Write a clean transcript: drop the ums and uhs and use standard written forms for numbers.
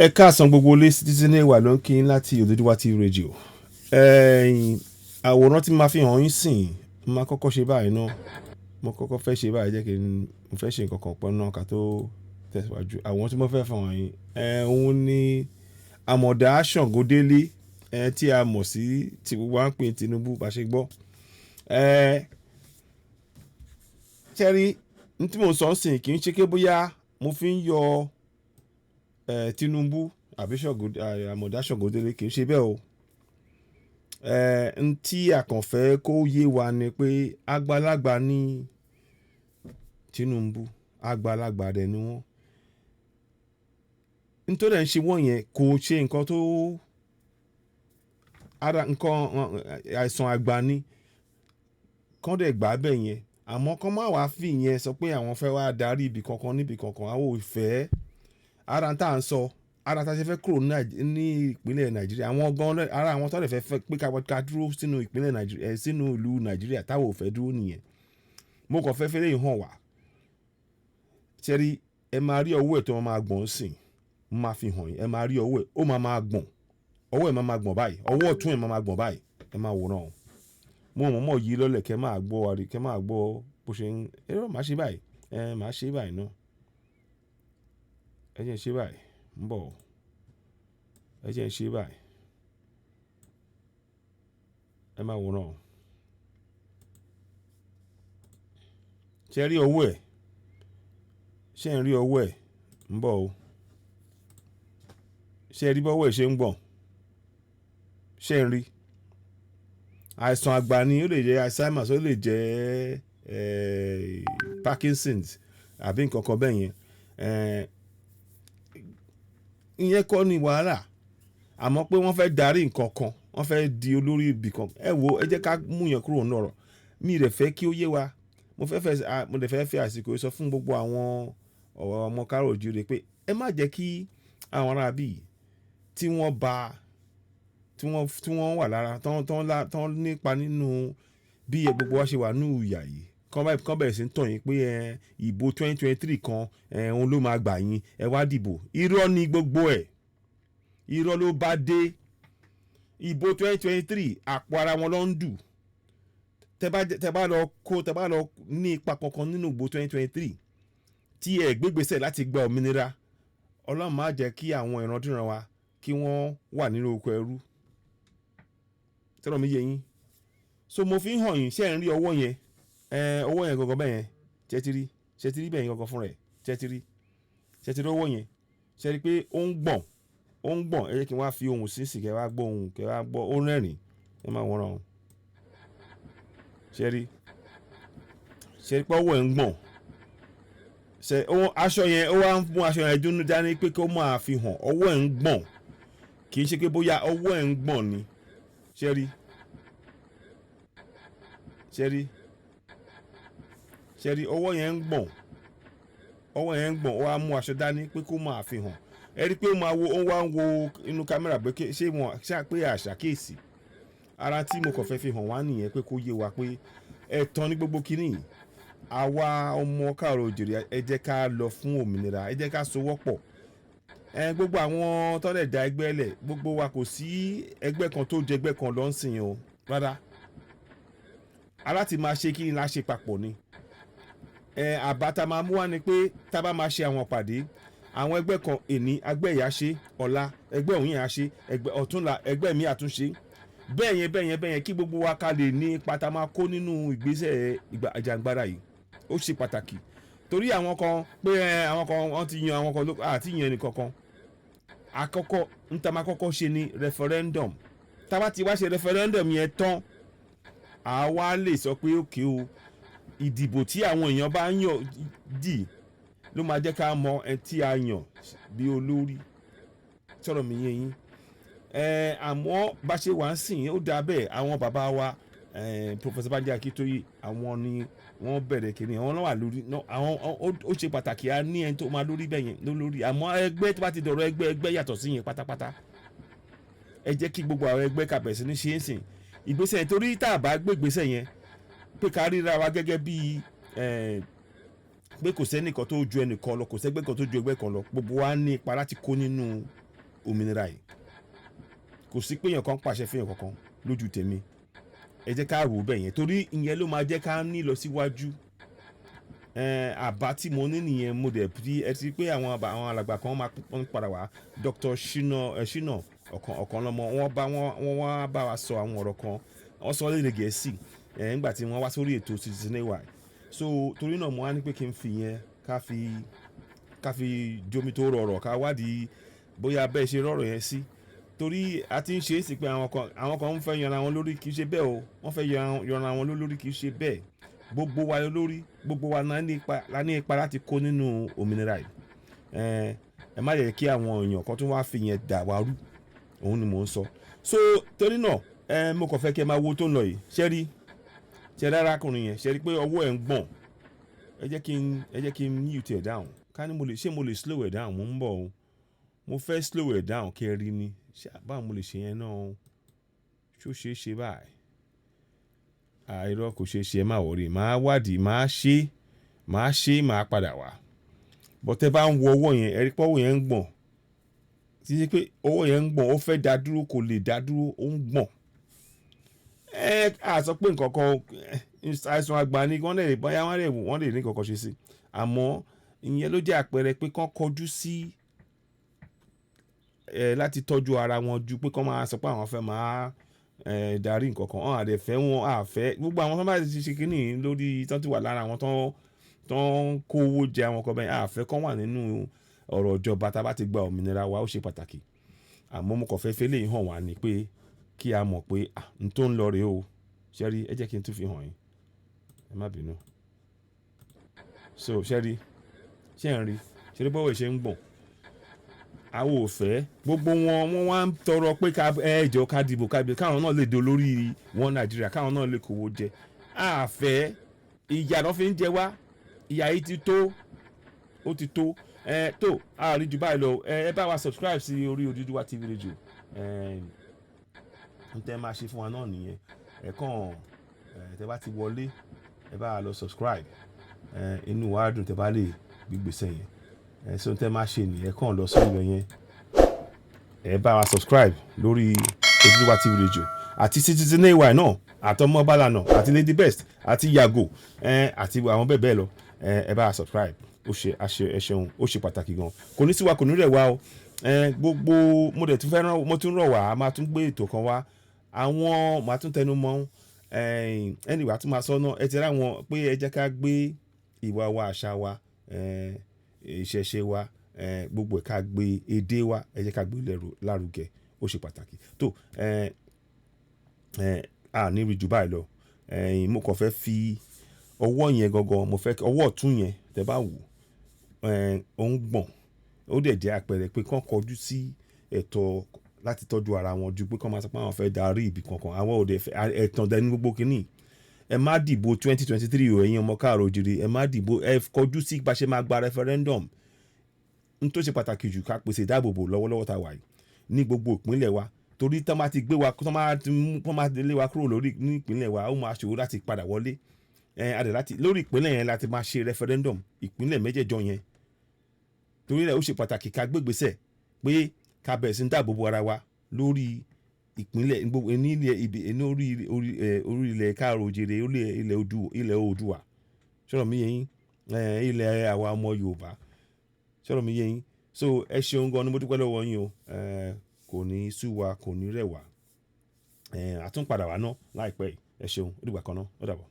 Ẹ káàsán gbogbo ilé Citizen wà ló ń kí yín láti Oduduwa TV radio. Àwòrán tí mo máa fi hàn yín sìn, mo máa kọ́kọ́ ṣe báyìí náà. Mo kọ́kọ́ fẹ́ ṣe báyìí jẹ́ kí n fẹ́ ṣe nǹkan kan pọ̀ náà ká tó tẹ̀síwájú. Àwọn tí mo fẹ́ fún wọn yín, òun ni Amoda Sangodele tí a mọ̀ sí tí gbogbo wa ń pè Tinubu bá ṣe gbọ́. Ṣẹ́rí ní tí mo sọ sìn kì í ṣe pé bóyá mo fi ń yọ Tinubu àbí Amoda Sangodele kì í ṣe bẹ́ẹ̀ o. N tí a kàn fẹ́ kó yé wa ni pé àgbàlagbà ní Tinubu, àgbàlagbà dẹ̀ ni wọ́n. Nítorí ẹ̀ ń ṣe wọ́n yẹn kò ṣe nǹkan tó àìsàn àgbà ni kán dẹ̀ gbà bẹ́ẹ̀ yẹn. Àmọ́ kán má wàá fi yẹn sọ pé àwọn fẹ́ wá darí ibì kankan níbì kankan. Àwọn ò fẹ́ ara tá à ń sọ, ara tá a ṣe fẹ́ kúrò ní ìpínlẹ̀ Nàìjíríà. Àwọn gan ara àwọn tó lè fẹ́ pé ká dúró sínú ìpínlẹ̀ Nàìjíríà, sínú ìlú Nàìjíríà táwọn ò fẹ́ dúró nìyẹn. Mo kàn fẹ́ lè hàn wá. Ṣẹ́rí ẹ máa rí ọwọ́ ẹ̀ tó máa gbọ̀n sìn, mo máa fi hàn yín. Ẹ máa rí ọwọ́ ẹ̀, ó máa gbọ̀n. Ọwọ́ ẹ̀ máa gbọ̀n báyìí, ọwọ́ ọ̀tún ẹ̀ máa gbọ̀n báyìí. Ẹ máa wòran o. Mo mọ̀ yí lọ́lẹ̀ kẹ́ máa gbọ́ àrí, kẹ́ máa gbọ́ bó ṣe ń. Máa ṣe báyìí. Máa ṣe báyìí náà. Ẹ jẹ́ ń ṣe báyìí. Ń bọ̀. Ẹ jẹ́ ń ṣe báyìí. Ẹ máa wòran o. Ṣé ẹ rí ọwọ́ ẹ̀? Ṣé ẹ ń rí ọwọ́ ẹ̀? Ń bọ̀ o. Ṣé ẹ rí bọ́wọ́ ẹ̀ ṣe ń gbọ̀n? Ṣé ẹ ń rí? Àìsàn àgbà ni, ó lè jẹ́ Alzheimer's, ó lè jẹ́ Parkinson's àbí nǹkan kan bẹ́ẹ̀ yẹn. Ìyẹn kọ́ ni wàhálà. Àmọ́ pé wọ́n fẹ́ darí nǹkan kan, wọ́n fẹ́ di olórí ibì kan. Ẹ wo, ẹ jẹ́ ká mú yẹn kúrò nínú ọ̀rọ̀. Mi rẹ̀ fẹ́ kí ó yé wa. Mo dẹ̀ fẹ́ fi àsìkò sọ fún gbogbo àwọn ọmọ káàárọ̀ oòjíire pé ẹ má jẹ́ kí àwọn ará bí tí wọ́n wà lára, tán nípa nínú bí gbogbo wa ṣe wà ní ìyà yìí. Kán bẹ̀rẹ̀ sí ń tàn yín pé ìbò 2023 kan òun ló máa gbà yín, ẹ wá dìbò. Irọ́ ni gbogbo ẹ̀. Irọ́ ló bá dé. Ìbò 2023 àpò ara wọn ló ń dù. Tẹ́ bá lọ ní ipa kankan nínú ìbò 2023 tí ẹ gbégbèsè láti gba òmìnira, Ọlọ́run má jẹ́ kí àwọn ìrandíran wa kí wọ́n wà nínú oko ẹrú. Tẹ́lọ̀ mi yé yín. So mo fi ń hàn yín, ṣé ẹ ń rí ọwọ́ yẹn? Ọwọ́ yẹn gangan bẹ́ẹ̀ yẹn. Ṣé ti rí? Ṣé ti rí bẹ́ẹ̀ yẹn gangan fún rẹ̀? Ṣé ti rí? Ṣé ti rí ọwọ́ yẹn? Ṣé rí pé ó ń gbọ̀n? Ó ń gbọ̀n. Ẹ jẹ́ kí n wá fi ohùn sínsìn kẹ́ wá gbọ́ ohùn, kẹ́ wá gbọ́ ó rẹ́rìn. Ẹ máa wòran o. Ṣé rí? Ṣé rí pé ọwọ́ ẹ̀ ń gbọ̀n? Aṣọ yẹn ó wá ń mú aṣọ yẹn dúnú dání pé kó máa fi hàn ọwọ́ ẹ̀ ń gbọ̀n. Kì í ṣe pé bóyá ọwọ́ ẹ̀ ń gbọ̀n ni. Ṣé rí? Ṣé rí? Ṣé rí ọwọ́ yẹn ń gbọ̀n? Ọwọ́ yẹn ń gbọ̀n, ó wá mú aṣọ dání pé kó máa fi hàn. Ẹ rí pé ó wá ń wo inú kámẹ́rà pé ṣé wọn pé àṣàkíyèsí. Ara tí mo kàn fẹ́ fi hàn wá nìyẹn pé kó yé wa pé ẹ̀tàn ní gbogbo kínní. Àwa ọmọ káàárọ̀ oòjíire ẹ jẹ́ ká lọ fún òmìnira, ẹ jẹ́ ká sowọ́pọ̀. Gbogbo àwọn tó lè da ẹgbẹ́ lẹ̀, gbogbo wa kò sí ẹgbẹ́ kan tó jẹ ẹgbẹ́ kan lọ ń sìn o. Rárá. Aláti máa ṣe kí ni la ṣe papọ̀ ni. Àbá tá máa mú wá ni pé tá bá máa ṣe àwọn pàdé, àwọn ẹgbẹ́ kan èní, ẹgbẹ́ ìyá ṣe, ọ̀la ẹgbẹ́ òun yẹn á ṣe, ẹgbẹ́ ọ̀túnla ẹgbẹ́ mi àtúnṣe. Bẹ́ẹ̀ yẹn kí gbogbo wa ká lè ní ipa tá máa kó nínú ìgbésẹ̀ ìjàngbara yìí. Ó ṣe pàtàkì. Torí àwọn kan pé àwọn kan wọ́n ti yan àwọn kan àti yan ẹnì kankan. Àkọ́kọ́ ń tá máa kọ́kọ́ ṣe ni referendum. Tá bá ti wá ṣe referendum yẹn tán, àwa lè sọ pé òkè o, ìdìbò tí àwọn èèyàn bá yàn dì ló máa jẹ́ ká mọ ẹni tí a yàn bí olórí. Sọ̀rọ̀ mi yé yín. Àmọ́ bá ṣe wà ń sìn ó dà bẹ́ẹ̀. Àwọn bàbá wa Professor Banji Akintoye àwọn ni wọ́n bẹ̀rẹ̀ kìíní, àwọn náà wà lórí. Ó ṣe pàtàkì a ní ẹni tó máa lórí bẹ́ẹ̀ yẹn lórí. Àmọ́ ẹgbẹ́ tó bá ti dọ̀rọ̀ ẹgbẹ́ yàtọ̀ sí yẹn pátápátá. Ẹ jẹ́ kí gbogbo àwọn ẹgbẹ́ ká bẹ̀rẹ̀ sí ní ṣe é sìn. Ìgbésẹ̀ torí tá a bá gbé ìgbésẹ̀ yẹn pé ká ríra wa gẹ́gẹ́ bí pé kò sẹ́nìkan tó ju ẹnìkan lọ, kò sẹ́gbẹ́ kan tó ju ẹgbẹ́ kan lọ, gbogbo wa ní ipa láti kó nínú òmìnira yìí kò sí pé èèyàn kan pàṣẹ fún èèyàn kankan lójú tèmi ẹ jẹ́ ká rò ó bẹ́ẹ̀ yẹn torí ìyẹn ló máa jẹ́ ká ní lọ síwájú àbá tí mo ní nìyẹn mo dẹ̀ bí ẹ ti pé àwọn alàgbà kan máa ń padà wá Dr. Shina ọ̀kan lọ́mọ wọ́n wá bá wa sọ àwọn ọ̀rọ̀ kan wọ́n sọ lédè Gẹ̀ẹ́sì nígbà tí wọ́n wá sórí ètò Citizen AY so torí náà mo wá ní pé kí n fi yẹn ká fi jomi tó rọrọ̀ ká wádìí bóyá bẹ́ẹ̀ ṣe rọrọ̀ yẹn sí torí a ti ń ṣe é sí pé àwọn kan ń fẹ́ yanra wọn lórí kì í ṣe bẹ́ẹ̀ o wọ́n fẹ́ yanra wọn lórí kì í ṣe bẹ́ẹ̀ gbogbo wa lórí gbogbo wa la ní ipa láti kó nínú òmìnira yìí ẹ má yẹ kí àwọn èèyàn kan tó wá fi yẹn dà wá rú òun ni mò ń sọ so torí náà mo kàn fẹ́ kí ẹ máa wo tó ń lọ yìí ṣẹ́rí arákùnrin yẹn ṣẹ́rí pé ọwọ́ ẹ̀ ń gbọ̀n ẹ jẹ́ kí n mute ẹ̀ down ká ní mo lè slow ẹ̀ down mo ń bọ̀ o mo fẹ́ slow ẹ̀ down kẹ́ ẹ rí ni báwo mo lè ṣe yẹn náà ṣó ṣeé ṣe báyìí àìrọ́ kò ṣeé ṣe ẹ má wọrí máa wádìí máa padà wá bọ́tẹ́ bá ń wo ọwọ́ yẹn ẹ rí pé ọwọ́ yẹn ń gbọ̀n tí ṣe pé ọwọ́ yẹn ń gbọ̀n ó fẹ́ dá dúró kò lè dá dúró ó ń gbọ̀n a sọ pé nǹkan kan àìsàn àgbà ni wọ́n lè ní nǹkan kan ṣe sí àmọ́ ìyẹn ló jẹ́ àpẹẹrẹ pé kán kọjú sí láti tọ́jú ara wọn ju pé kán máa sọ pé àwọn fẹ́ máa darí nǹkan kan ọ̀hún àdẹ̀fẹ́ wọn àfẹ́ gbogbo àwọn tó bá ti ṣe kínní lórí tó ti wà lára àwọn tó ń kó owó jẹ àwọn kan bẹ́ẹ̀ àfẹ́ kán wà nínú ọ̀rọ̀ ìjọba tá a bá ti gba òmìnira wa ó ṣe pàtàkì àmọ́ mo kàn fẹ́ lè hàn wá ni pé kí a mọ̀ pé n tó ń lọ rèé o ṣẹ́rí ẹ jẹ́ kí n tún fi hàn yín ẹ má bínú so ṣẹ́rí ṣẹ́rí bọ́wọ́ ìṣe ń gbọ̀n àwọn ò fẹ́ gbogbo wọn wá ń tọrọ pé ẹjọ́ ká dìbò káwọn náà lè dolórí wọn Nàìjíríà káwọn náà lè kówó jẹ àfẹ́ ìyà ló fi ń jẹ wá ìyà yìí ti tó ó ti tó tó àárín jù báyìí lọ ẹ bá wa subscribe sí orí Oduduwa TV radio n tẹ́ máa ṣe fún wa náà nìyẹn ẹ kàn tẹ́ bá ti wọlé ẹ bá wa lọ subscribe inú wa dùn tẹ́ bá lè gbígbèsè yẹn so tẹ́ máa ṣe nìyẹn kàn lọ sórí rẹ̀ yẹn ẹ bá wa subscribe lórí Oduduwa TV radio àti Citizen AY náà àtọmọ bala náà àti Lady Best àti Yago àti àwọn bẹ́ẹ̀ bẹ́ẹ̀ lọ ẹ bá wa subscribe ó ṣe ẹ ṣeun ó ṣe pàtàkì gan kò ní sí wa kò ní rẹ̀ wá o gbogbo mo tún rọ̀ wá a máa tún gbé ètò kan wá àwọn máa tún tẹnu mọ́ anyway àtún máa sọ náà ẹ ti rá wọn pé ẹ jẹ́ ká gbé ìwà wa àṣà wa ìṣẹ̀ṣe wa gbogbo ẹ̀ ká gbé èdè wa ẹ jẹ́ ká gbé lárugẹ ó ṣe pàtàkì tó ní rí jù báyìí lọ mo kàn fẹ́ fi ọwọ́ yẹn gangan mo fẹ́ ọwọ́ ọ̀tún yẹn tẹ́ bá wò ó ń gbọ̀n ó dẹ̀ jẹ́ àpẹẹrẹ pé kán kọjú sí ẹ̀tọ́ láti tọ́jú ara wọn ju pé kán máa sọ pé àwọn fẹ́ darí ibì kankan àwọn òde ẹ̀tàn dẹni gbogbo kínní ẹ má dìbò 2023 o ẹ̀yin ọmọ káàrọ̀ òjìrì ẹ má dìbò ẹ kọjú sí bá ṣe máa gba referendum n tó ṣe pàtàkì jù ká pèsè ìdáàbòbò lọ́wọ́lọ́wọ́ tá a wà yìí ní gbogbo ìpínlẹ̀ wa torí tán máa ti gbé wa tán máa lé wa kúrò lórí ní ìpínlẹ̀ wa ó máa ṣòro láti padà wọlé lórí ìpínlẹ̀ yẹn láti máa ṣe referendum ìpínlẹ̀ mẹ́jẹ̀jọ yẹn torí rẹ̀ ó ṣe pàtàkì ká gbégbèsè pé ká bẹ̀rẹ̀ sí ń dáàbòbò ara wa lórí ìpínlẹ̀ ní orí ilẹ̀ káàrọ̀ òjèrè ilẹ̀ Oòduà sọ̀rọ̀ mi yẹn ilẹ̀ àwa ọmọ Yorùbá sọ̀rọ̀ mi yẹn so ẹ ṣeun gan ni mo dúpẹ́ lọ́wọ́ yín o kò ní sú wa kò ní rẹ̀ wá àtúnpadà wá náà láìpẹ́ ẹ ṣeun ó dìgbà kan náà ó dàbọ̀.